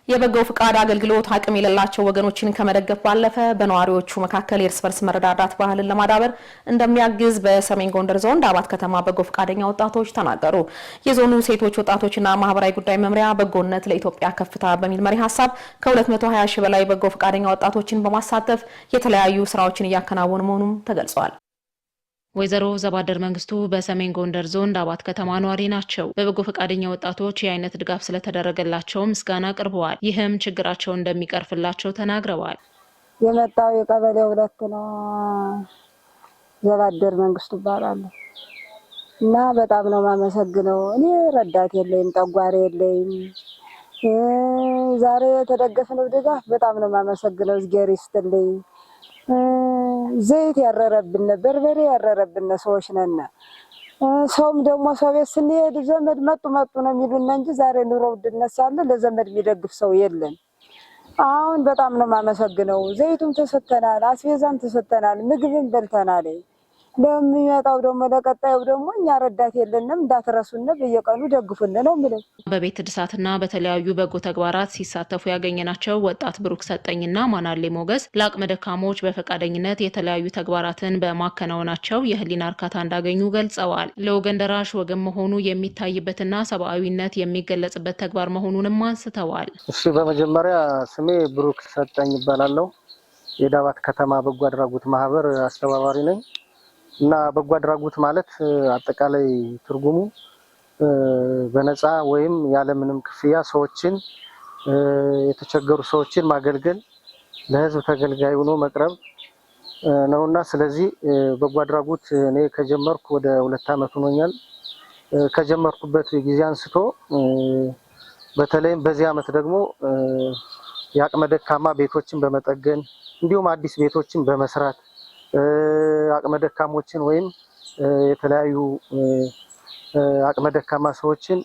የበጎ ፍቃድ አገልግሎት አቅም የሌላቸው ወገኖችን ከመደገፍ ባለፈ በነዋሪዎቹ መካከል የእርስ በርስ መረዳዳት ባህልን ለማዳበር እንደሚያግዝ በሰሜን ጎንደር ዞን ዳባት ከተማ በጎ ፍቃደኛ ወጣቶች ተናገሩ። የዞኑ ሴቶች ወጣቶችና ማህበራዊ ጉዳይ መምሪያ በጎነት ለኢትዮጵያ ከፍታ በሚል መሪ ሀሳብ ከ220 ሺህ በላይ በጎ ፍቃደኛ ወጣቶችን በማሳተፍ የተለያዩ ስራዎችን እያከናወኑ መሆኑም ተገልጿል። ወይዘሮ ዘባደር መንግስቱ በሰሜን ጎንደር ዞን ዳባት ከተማ ኗሪ ናቸው። በበጎ ፈቃደኛ ወጣቶች የአይነት ድጋፍ ስለተደረገላቸው ምስጋና አቅርበዋል። ይህም ችግራቸው እንደሚቀርፍላቸው ተናግረዋል። የመጣው የቀበሌው 2 ነው። ዘባደር መንግስቱ ይባላል እና በጣም ነው ማመሰግነው። እኔ ረዳት የለኝም፣ ጠጓሪ የለኝም። ዛሬ የተደገፍነው ድጋፍ በጣም ነው ማመሰግነው። እግዚአብሔር ይስጥልኝ። ዘይት ያረረብን በርበሬ ያረረብን ሰዎች ነን። ሰውም ደግሞ ሰው ቤት ስንሄድ ዘመድ መጡ ነው የሚሉን እንጂ ዛሬ ኑሮ ውድነት ሳለ ለዘመድ የሚደግፍ ሰው የለም። አሁን በጣም ነው ማመሰግነው። ዘይቱም ተሰተናል፣ አስቤዛም ተሰተናል፣ ምግብም በልተናል። ለሚመጣው ደግሞ ለቀጣዩ ደግሞ እኛ ረዳት የለንም፣ እንዳትረሱን በየቀኑ ደግፉን ነው የሚለው። በቤት እድሳትና በተለያዩ በጎ ተግባራት ሲሳተፉ ያገኘናቸው ወጣት ብሩክ ሰጠኝና ማናሌ ሞገስ ለአቅመ ደካሞች በፈቃደኝነት የተለያዩ ተግባራትን በማከናወናቸው የህሊና እርካታ እንዳገኙ ገልጸዋል። ለወገን ደራሽ ወገን መሆኑ የሚታይበትና ሰብአዊነት የሚገለጽበት ተግባር መሆኑንም አንስተዋል። እሺ፣ በመጀመሪያ ስሜ ብሩክ ሰጠኝ ይባላል። የዳባት ከተማ በጎ አድራጎት ማህበር አስተባባሪ ነኝ። እና በጎ አድራጎት ማለት አጠቃላይ ትርጉሙ በነፃ ወይም ያለምንም ክፍያ ሰዎችን የተቸገሩ ሰዎችን ማገልገል፣ ለህዝብ ተገልጋይ ሆኖ መቅረብ ነውና ስለዚህ በጎ አድራጎት እኔ ከጀመርኩ ወደ 2 ዓመት ሆኖኛል። ከጀመርኩበት ጊዜ አንስቶ በተለይም በዚህ ዓመት ደግሞ የአቅመ ደካማ ቤቶችን በመጠገን እንዲሁም አዲስ ቤቶችን በመስራት አቅመ ደካሞችን ወይም የተለያዩ አቅመ ደካማ ሰዎችን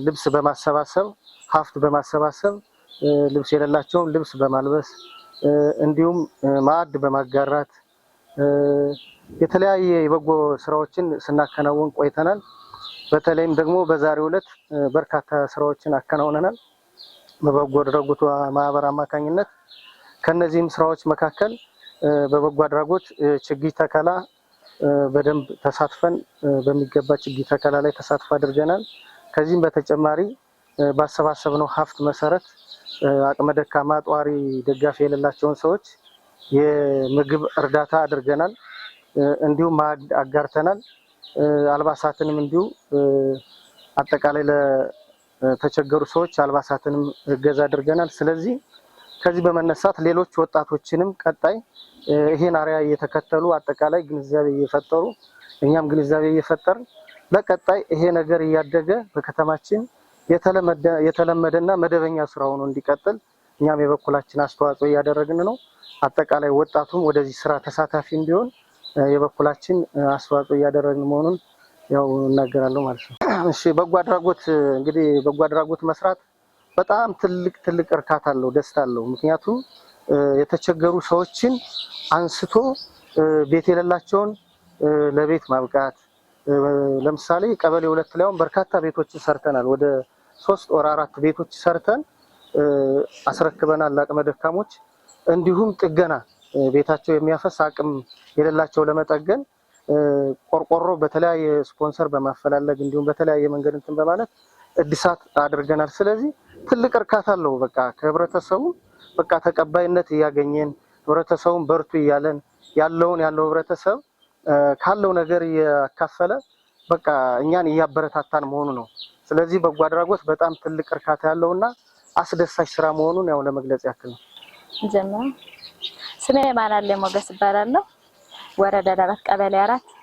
ልብስ በማሰባሰብ ሀብት በማሰባሰብ ልብስ የሌላቸውን ልብስ በማልበስ እንዲሁም ማዕድ በማጋራት የተለያየ የበጎ ስራዎችን ስናከናውን ቆይተናል። በተለይም ደግሞ በዛሬው ዕለት በርካታ ስራዎችን አከናውነናል በበጎ አድራጎት ማህበር አማካኝነት። ከነዚህም ስራዎች መካከል በበጎ አድራጎት ችግኝ ተከላ በደንብ ተሳትፈን በሚገባ ችግኝ ተከላ ላይ ተሳትፎ አድርገናል። ከዚህም በተጨማሪ ባሰባሰብነው ሀብት መሰረት አቅመ ደካማ ጧሪ ደጋፊ የሌላቸውን ሰዎች የምግብ እርዳታ አድርገናል። እንዲሁም ማዕድ አጋርተናል። አልባሳትንም እንዲሁ አጠቃላይ ለተቸገሩ ሰዎች አልባሳትንም እገዛ አድርገናል። ስለዚህ ከዚህ በመነሳት ሌሎች ወጣቶችንም ቀጣይ ይሄን አሪያ እየተከተሉ አጠቃላይ ግንዛቤ እየፈጠሩ እኛም ግንዛቤ እየፈጠርን ለቀጣይ ይሄ ነገር እያደገ በከተማችን የተለመደና መደበኛ ስራ ሆኖ እንዲቀጥል እኛም የበኩላችን አስተዋጽኦ እያደረግን ነው። አጠቃላይ ወጣቱም ወደዚህ ስራ ተሳታፊ እንዲሆን የበኩላችን አስተዋጽኦ እያደረግን መሆኑን ያው እናገራለሁ ማለት ነው። እሺ፣ በጎ አድራጎት እንግዲህ በጎ አድራጎት መስራት በጣም ትልቅ እርካታ አለው፣ ደስታ አለው። ምክንያቱም የተቸገሩ ሰዎችን አንስቶ ቤት የሌላቸውን ለቤት ማብቃት፣ ለምሳሌ ቀበሌ 2 ላይ በርካታ ቤቶችን ሰርተናል። ወደ 3 or 4 ቤቶች ሰርተን አስረክበናል ለአቅመ ደካሞች። እንዲሁም ጥገና ቤታቸው የሚያፈስ አቅም የሌላቸው ለመጠገን ቆርቆሮ በተለያየ ስፖንሰር በማፈላለግ እንዲሁም በተለያየ መንገድ እንትን በማለት እድሳት አድርገናል። ስለዚህ ትልቅ እርካታ አለው። በቃ ከህብረተሰቡ በቃ ተቀባይነት እያገኘን ህብረተሰቡን በርቱ እያለን ያለው ህብረተሰብ ካለው ነገር እያካፈለ በቃ እኛን እያበረታታን መሆኑ ነው። ስለዚህ በጎ አድራጎት በጣም ትልቅ እርካታ ያለውና አስደሳች ስራ መሆኑን ያው ለመግለጽ ያክል ነው። ጀመረ ስሜ ማናሌ ሞገስ ይባላል። ወረዳ ዳባት ቀበሌ 4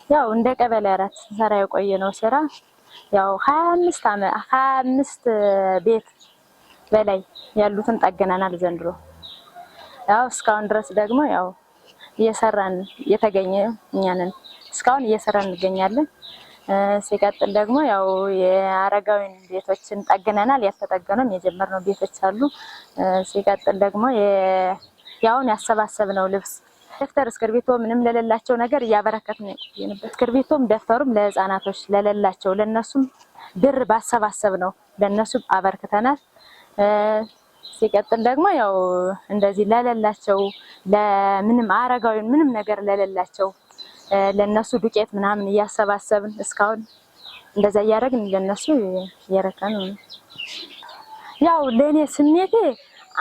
ያው እንደ ቀበሌ 4 ሰራ የቆየነው ስራ ያው 25 ቤት በላይ ያሉትን ጠገናናል ዘንድሮ። ያው እስካሁን ድረስ ደግሞ ያው እየሰራን የተገኘ እኛንን እስካሁን እየሰራን እንገኛለን። ሲቀጥል ደግሞ ያው የአረጋዊን ቤቶችን ጠገናናል። ያተጠገነም የጀመርነው ቤቶች አሉ። ሲቀጥል ደግሞ ያውን ያሰባሰብነው ልብስ ደፍተር እስክርቢቶ ምንም ለሌላቸው ነገር እያበረከትን የነበረ እስክርቢቶም ደፍተሩም ለህፃናቶች ለሌላቸው ለነሱም ብር ባሰባሰብ ነው ለነሱ አበርክተናል። ሲቀጥል ደግሞ ያው እንደዚህ ለሌላቸው ለምንም አረጋዊ ምንም ነገር ለሌላቸው ለነሱ ዱቄት ምናምን እያሰባሰብን እስካሁን እንደዛ እያደረግን ለነሱ እየረከን ነው። ያው ለኔ ስሜቴ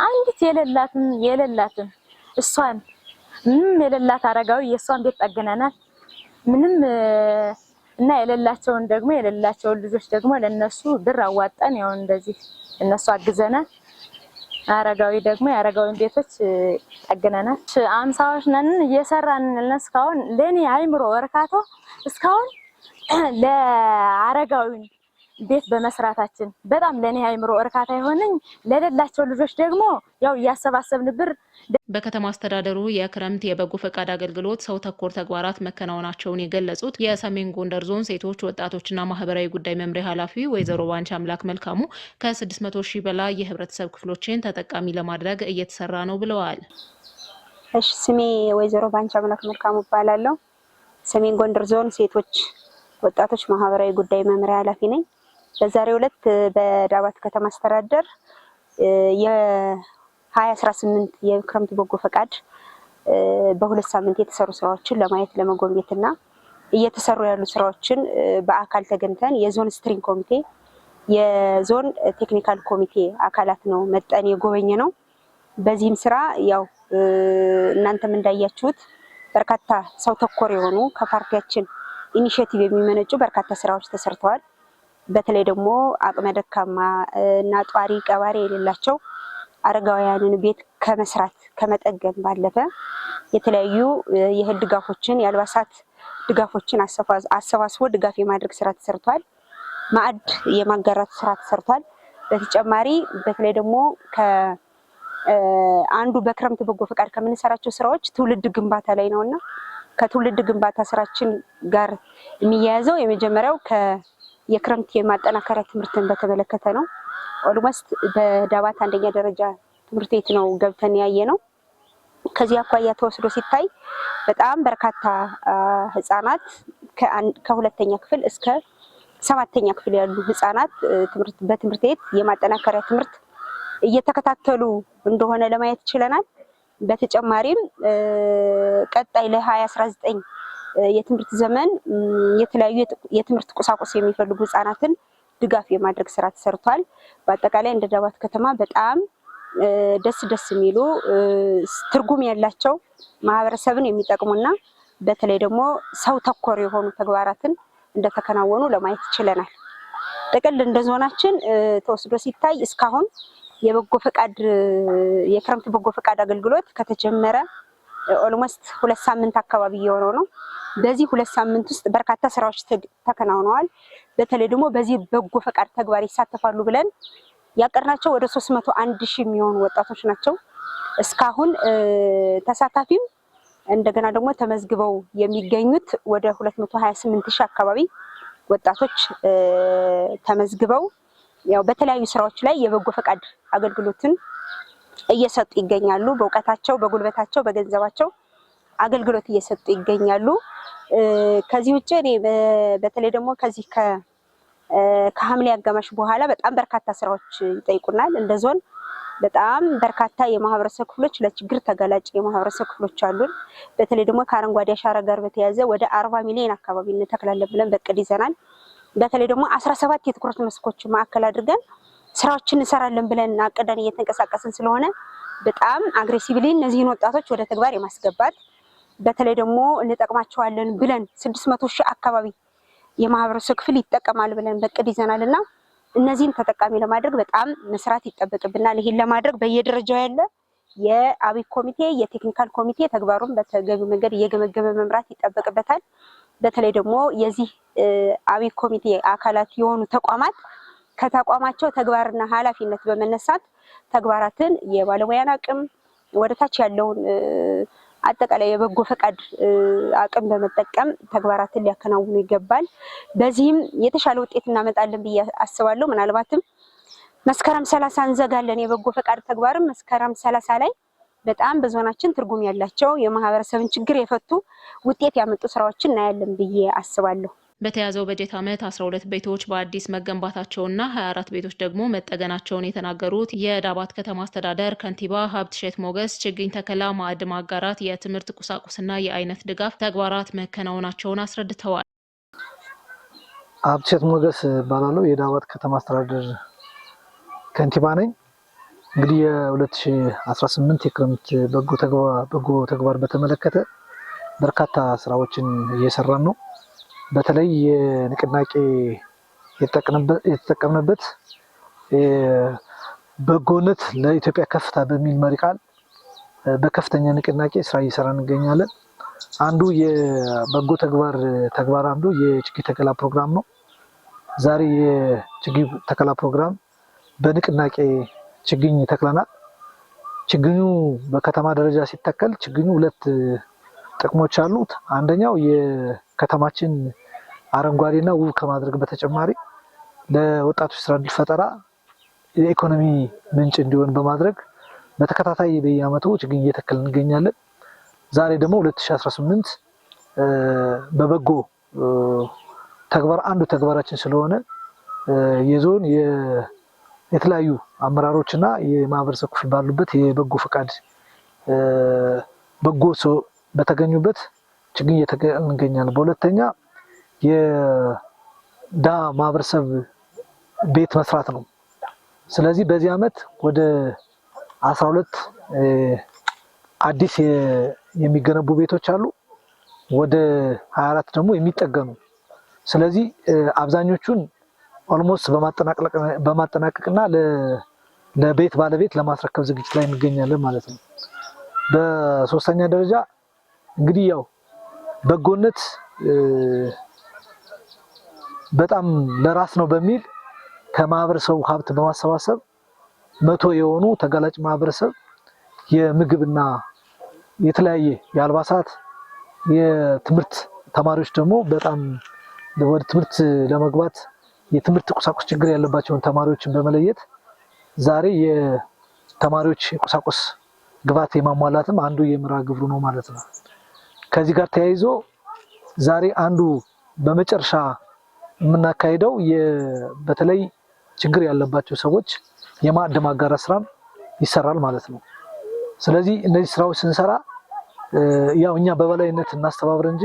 አንዲት የሌላትን እሷን ምንም የሌላት አረጋዊ የእሷን ቤት ጠግነናል ምንም እና የሌላቸውን ልጆች ደግሞ ለነሱ ብር አዋጣን ያው እንደዚህ እነሱ አግዘናል። አረጋዊ ደግሞ የአረጋዊን ቤቶች ጠግነናል። 50ዎች ነን እየሰራን እስካሁን ለኔ አይምሮ ወርካቶ እስካሁን ለአረጋዊ ቤት በመስራታችን በጣም ለኔ አይምሮ እርካታ የሆነኝ ለሌላቸው ልጆች ደግሞ ያው ያሰባሰብን ብር በከተማ አስተዳደሩ የክረምት የበጎ ፈቃድ አገልግሎት ሰው ተኮር ተግባራት መከናወናቸውን የገለጹት የሰሜን ጎንደር ዞን ሴቶች ወጣቶችና ማህበራዊ ጉዳይ መምሪያ ኃላፊ ወይዘሮ ባንቺ አምላክ መልካሙ ከ600 ሺህ በላይ የህብረተሰብ ክፍሎችን ተጠቃሚ ለማድረግ እየተሰራ ነው ብለዋል። እሺ ስሜ ወይዘሮ ባንቺ አምላክ መልካሙ እባላለሁ። ሰሜን ጎንደር ዞን ሴቶች ወጣቶች ማህበራዊ ጉዳይ መምሪያ ኃላፊ ነኝ። በዛሬው ዕለት በዳባት ከተማ አስተዳደር የ2018 የክረምት በጎ ፈቃድ በሁለት ሳምንት የተሰሩ ስራዎችን ለማየት ለመጎብኘትና እየተሰሩ ያሉ ስራዎችን በአካል ተገኝተን የዞን ስትሪንግ ኮሚቴ የዞን ቴክኒካል ኮሚቴ አካላት ነው መጠን የጎበኘ ነው። በዚህም ስራ ያው እናንተም እንዳያችሁት በርካታ ሰው ተኮር የሆኑ ከፓርቲያችን ኢኒሼቲቭ የሚመነጩ በርካታ ስራዎች ተሰርተዋል። በተለይ ደግሞ አቅመ ደካማ እና ጧሪ ቀባሪ የሌላቸው አረጋውያንን ቤት ከመስራት ከመጠገን ባለፈ የተለያዩ የእህል ድጋፎችን የአልባሳት ድጋፎችን አሰባስቦ ድጋፍ የማድረግ ስራ ተሰርቷል። ማዕድ የማጋራት ስራ ተሰርቷል። በተጨማሪ በተለይ ደግሞ አንዱ በክረምት በጎ ፈቃድ ከምንሰራቸው ስራዎች ትውልድ ግንባታ ላይ ነውና ከትውልድ ግንባታ ስራችን ጋር የሚያያዘው የመጀመሪያው የክረምት የማጠናከሪያ ትምህርትን በተመለከተ ነው። ኦልሞስት በዳባት አንደኛ ደረጃ ትምህርት ቤት ነው ገብተን ያየ ነው። ከዚህ አኳያ ተወስዶ ሲታይ በጣም በርካታ ህፃናት ከሁለተኛ ክፍል እስከ 7ኛ ክፍል ያሉ ህፃናት በትምህርት ቤት የማጠናከሪያ ትምህርት እየተከታተሉ እንደሆነ ለማየት ችለናል። በተጨማሪም ቀጣይ ለ2019 የትምህርት ዘመን የተለያዩ የትምህርት ቁሳቁስ የሚፈልጉ ህፃናትን ድጋፍ የማድረግ ስራ ተሰርቷል። በአጠቃላይ እንደ ዳባት ከተማ በጣም ደስ የሚሉ ትርጉም ያላቸው ማህበረሰብን የሚጠቅሙና በተለይ ደግሞ ሰው ተኮር የሆኑ ተግባራትን እንደተከናወኑ ለማየት ችለናል። ጥቅል እንደ ዞናችን ተወስዶ ሲታይ እስካሁን የበጎ ፈቃድ የክረምት በጎ ፈቃድ አገልግሎት ከተጀመረ ኦልሞስት 2 ሳምንት አካባቢ የሆነው ነው። በዚህ 2 ሳምንት ውስጥ በርካታ ስራዎች ተከናውነዋል። በተለይ ደግሞ በዚህ በጎ ፈቃድ ተግባር ይሳተፋሉ ብለን ያቀርናቸው ወደ 301 ሺህ የሚሆኑ ወጣቶች ናቸው። እስካሁን ተሳታፊም እንደገና ደግሞ ተመዝግበው የሚገኙት ወደ 228 ሺህ አካባቢ ወጣቶች ተመዝግበው ያው በተለያዩ ስራዎች ላይ የበጎ ፈቃድ አገልግሎትን እየሰጡ ይገኛሉ። በእውቀታቸው፣ በጉልበታቸው፣ በገንዘባቸው አገልግሎት እየሰጡ ይገኛሉ። ከዚህ ውጭ እኔ በተለይ ደግሞ ከዚህ ከሐምሌ አጋማሽ በኋላ በጣም በርካታ ስራዎች ይጠይቁናል። እንደ ዞን በጣም በርካታ የማህበረሰብ ክፍሎች ለችግር ተጋላጭ የማህበረሰብ ክፍሎች አሉን። በተለይ ደግሞ ከአረንጓዴ አሻራ ጋር በተያያዘ ወደ 40 ሚሊዮን አካባቢ እንተክላለን ብለን በቅድ ይዘናል። በተለይ ደግሞ 17 የትኩረት መስኮች ማዕከል አድርገን ስራዎችን እንሰራለን ብለን አቅደን እየተንቀሳቀስን ስለሆነ በጣም አግሬሲቭሊ እነዚህን ወጣቶች ወደ ተግባር የማስገባት በተለይ ደግሞ እንጠቅማቸዋለን ብለን 600 ሺህ አካባቢ የማህበረሰብ ክፍል ይጠቀማል ብለን በቅድ ይዘናልና እነዚህን ተጠቃሚ ለማድረግ በጣም መስራት ይጠበቅብናል። ይሄን ለማድረግ በየደረጃው ያለ የአብይ ኮሚቴ የቴክኒካል ኮሚቴ ተግባሩን በተገቢው መንገድ እየገመገመ መምራት ይጠበቅበታል። በተለይ ደግሞ የዚህ አብይ ኮሚቴ አካላት የሆኑ ተቋማት ከተቋማቸው ተግባርና ኃላፊነት በመነሳት ተግባራትን የባለሙያን አቅም ወደታች ያለውን አጠቃላይ የበጎ ፈቃድ አቅም በመጠቀም ተግባራትን ሊያከናውኑ ይገባል። በዚህም የተሻለ ውጤት እናመጣለን ብዬ አስባለሁ። ምናልባትም መስከረም 30 እንዘጋለን የበጎ ፈቃድ ተግባርም መስከረም 30 ላይ በጣም በዞናችን ትርጉም ያላቸው የማህበረሰብን ችግር የፈቱ ውጤት ያመጡ ስራዎችን እናያለን ብዬ አስባለሁ። በተያዘው በጀት ዓመት 12 ቤቶች በአዲስ መገንባታቸውና 24 ቤቶች ደግሞ መጠገናቸውን የተናገሩት የዳባት ከተማ አስተዳደር ከንቲባ ሀብትሸት ሞገስ ችግኝ ተከላ፣ ማዕድ ማጋራት፣ የትምህርት ቁሳቁስና የአይነት ድጋፍ ተግባራት መከናወናቸውን አስረድተዋል። ሀብትሸት ሞገስ ባላለው የዳባት ከተማ አስተዳደር ከንቲባ ነኝ። እንግዲህ የ2018 የክረምት በጎ ተግባር በተመለከተ በርካታ ስራዎችን እየሰራን ነው። በተለይ የንቅናቄ የተጠቀምንበት በጎነት ለኢትዮጵያ ከፍታ በሚል መሪ ቃል በከፍተኛ ንቅናቄ ስራ እየሰራን እንገኛለን። አንዱ የበጎ ተግባር አንዱ የችግኝ ተከላ ፕሮግራም ነው። ዛሬ የችግኝ ተከላ ፕሮግራም በንቅናቄ ችግኝ ተክለናል። ችግኙ በከተማ ደረጃ ሲተከል ችግኙ ሁለት ጥቅሞች አሉት። አንደኛው የከተማችን አረንጓዴና ውብ ከማድረግ በተጨማሪ ለወጣቶች ስራ ዕድል ፈጠራ የኢኮኖሚ ምንጭ እንዲሆን በማድረግ በተከታታይ በየዓመቱ ችግኝ እየተከልን እንገኛለን። ዛሬ ደግሞ 2018 በበጎ ተግባር አንዱ ተግባራችን ስለሆነ የዞን የተለያዩ አመራሮችና የማህበረሰብ ክፍል ባሉበት የበጎ ፈቃድ በጎ ሰው በተገኙበት ችግኝ እየተከልን እንገኛለን። በሁለተኛ የዳ ማህበረሰብ ቤት መስራት ነው። ስለዚህ በዚህ ዓመት ወደ 12 አዲስ የሚገነቡ ቤቶች አሉ፣ ወደ 24 ደግሞ የሚጠገኑ። ስለዚህ አብዛኞቹን ኦልሞስት በማጠናቀቅና ለቤት ባለቤት ለማስረከብ ዝግጅት ላይ እንገኛለን ማለት ነው። በሶስተኛ ደረጃ እንግዲህ ያው በጎነት በጣም ለራስ ነው በሚል ከማህበረሰቡ ሀብት በማሰባሰብ 100 የሆኑ ተጋላጭ ማህበረሰብ የምግብና የተለያየ የአልባሳት የትምህርት ተማሪዎች ደግሞ በጣም ወደ ትምህርት ለመግባት የትምህርት ቁሳቁስ ችግር ያለባቸውን ተማሪዎችን በመለየት ዛሬ የተማሪዎች ቁሳቁስ ግብዓት የማሟላትም አንዱ የምራ ግብሩ ነው ማለት ነው። ከዚህ ጋር ተያይዞ ዛሬ አንዱ በመጨረሻ የምናካሄደው በተለይ ችግር ያለባቸው ሰዎች የማዕድ ማጋራት ስራም ይሰራል ማለት ነው። ስለዚህ እነዚህ ስራዎች ስንሰራ ያው እኛ በበላይነት እናስተባብር እንጂ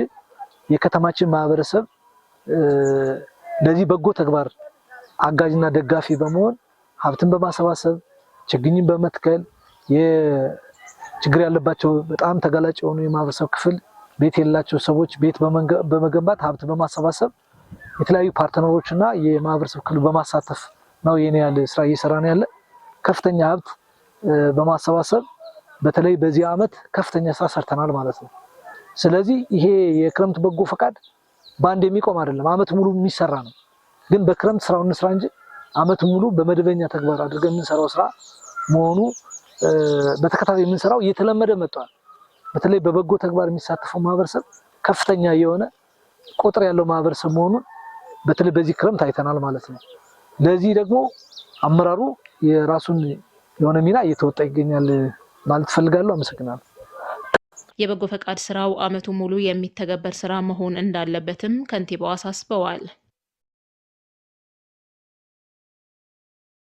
የከተማችን ማህበረሰብ ለዚህ በጎ ተግባር አጋዥና ደጋፊ በመሆን ሀብትን በማሰባሰብ ችግኝን በመትከል የችግር ያለባቸው በጣም ተጋላጭ የሆኑ የማህበረሰብ ክፍል ቤት የሌላቸው ሰዎች ቤት በመገንባት ሀብት በማሰባሰብ የተለያዩ ፓርትነሮችና የማህበረሰብ ክፍል በማሳተፍ ነው የኔ ያለ ስራ እየሰራን ያለ ከፍተኛ ሀብት በማሰባሰብ በተለይ በዚህ ዓመት ከፍተኛ ስራ ሰርተናል ማለት ነው። ስለዚህ ይሄ የክረምት በጎ ፈቃድ ባንድ የሚቆም አይደለም፣ አመት ሙሉ የሚሰራ ነው። ግን በክረምት ስራውን እንስራ እንጂ አመት ሙሉ በመደበኛ ተግባር አድርገን የምንሰራው ስራ መሆኑ በተከታታይ የምንሰራው እየተለመደ መጥቷል። በተለይ በበጎ ተግባር የሚሳተፈው ማህበረሰብ ከፍተኛ የሆነ ቁጥር ያለው ማህበረሰብ መሆኑን በተለይ በዚህ ክረምት አይተናል ማለት ነው። ለዚህ ደግሞ አመራሩ የራሱን የሆነ ሚና እየተወጣ ይገኛል ማለት ፈልጋለሁ። አመሰግናለሁ። የበጎ ፈቃድ ስራው አመቱ ሙሉ የሚተገበር ስራ መሆን እንዳለበትም ከንቲባው አሳስበዋል።